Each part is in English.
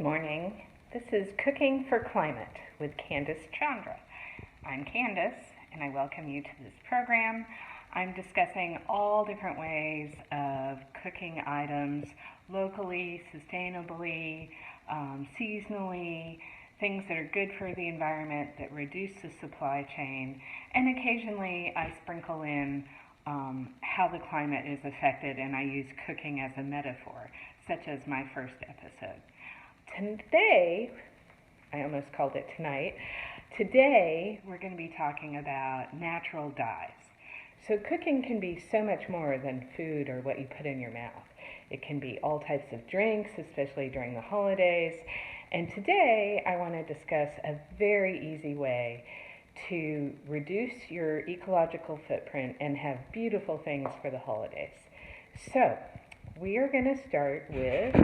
morning. This is Cooking for Climate with Candace Chandra. I'm Candace, and I welcome you to this program. I'm discussing all different ways of cooking items locally, sustainably, seasonally, things that are good for the environment, that reduce the supply chain, and occasionally I sprinkle in how the climate is affected, and I use cooking as a metaphor, such as my first episode. Today, I almost called it tonight, today we're going to be talking about natural dyes. So cooking can be so much more than food or what you put in your mouth. It can be all types of drinks, especially during the holidays. And today I want to discuss a very easy way to reduce your ecological footprint and have beautiful things for the holidays. So we are going to start with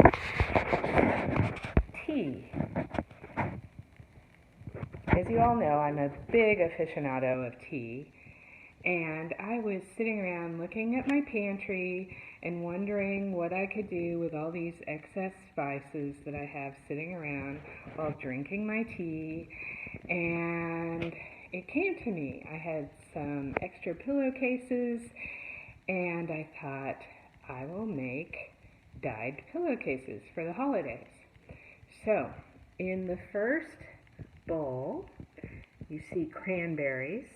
tea. As you all know, I'm a big aficionado of tea, and I was sitting around looking at my pantry and wondering what I could do with all these excess spices that I have sitting around while drinking my tea, and it came to me. I had some extra pillowcases, and I thought, I will make dyed pillowcases for the holidays. So, in the first bowl, you see cranberries.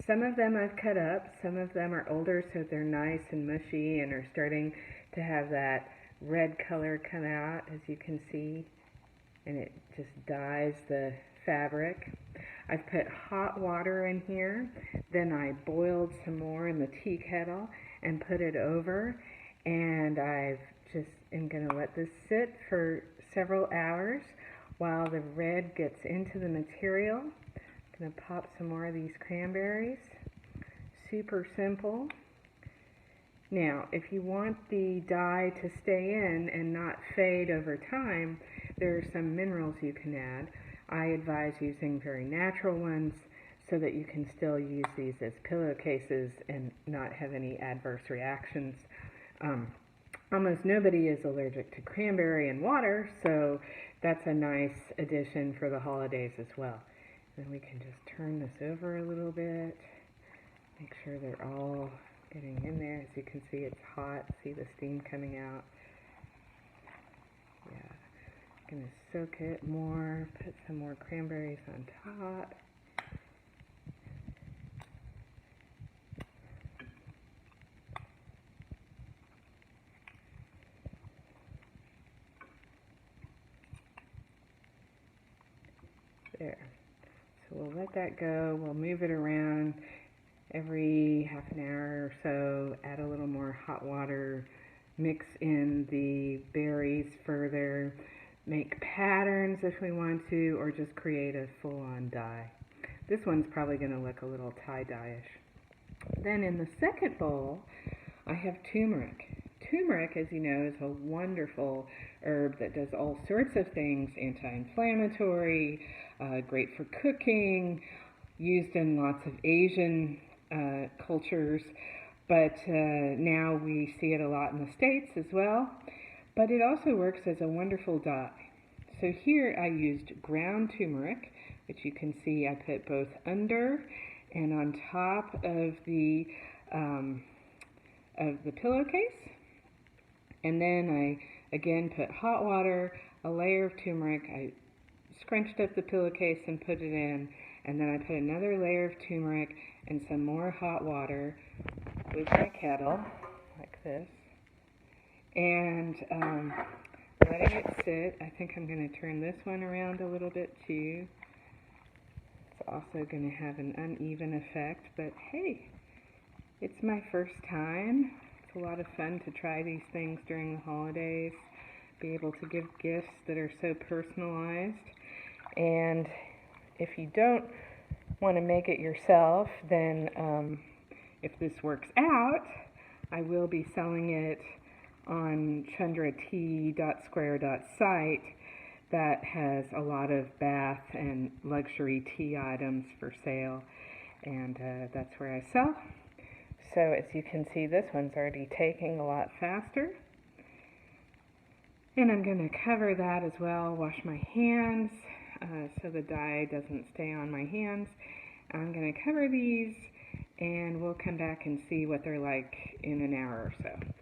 Some of them I've cut up, some of them are older, so they're nice and mushy and are starting to have that red color come out, as you can see, and it just dyes the fabric. I've put hot water in here, then I boiled some more in the tea kettle and put it over, and I've just am going to let this sit for several hours while the red gets into the material. I'm going to pop some more of these cranberries. Super simple. Now, if you want the dye to stay in and not fade over time, there are some minerals you can add. I advise using very natural ones so that you can still use these as pillowcases and not have any adverse reactions. Almost nobody is allergic to cranberry and water, so that's a nice addition for the holidays as well. Then we can just turn this over a little bit, make sure they're all getting in there. As you can see, it's hot. See the steam coming out. Yeah, I'm going to soak it more, put some more cranberries on top. There. So we'll let that go. We'll move it around every half an hour or so, add a little more hot water, mix in the berries further, make patterns if we want to, or just create a full-on dye. This one's probably going to look a little tie-dye-ish. Then in the second bowl, I have turmeric. Turmeric, as you know, is a wonderful herb that does all sorts of things, anti-inflammatory, great for cooking, used in lots of Asian cultures, but now we see it a lot in the States as well. But it also works as a wonderful dye. So here I used ground turmeric, which you can see I put both under and on top of the pillowcase. And then I again put hot water, a layer of turmeric. I scrunched up the pillowcase and put it in, and then I put another layer of turmeric and some more hot water with my kettle, like this, and letting it sit. I think I'm going to turn this one around a little bit too. It's also going to have an uneven effect, but hey, it's my first time. It's a lot of fun to try these things during the holidays, be able to give gifts that are so personalized. And if you don't want to make it yourself, then if this works out, I will be selling it on chandratea.square.site that has a lot of bath and luxury tea items for sale, and that's where I sell. So as you can see, this one's already taking a lot faster. And I'm going to cover that as well, wash my hands so the dye doesn't stay on my hands. I'm going to cover these and we'll come back and see what they're like in an hour or so.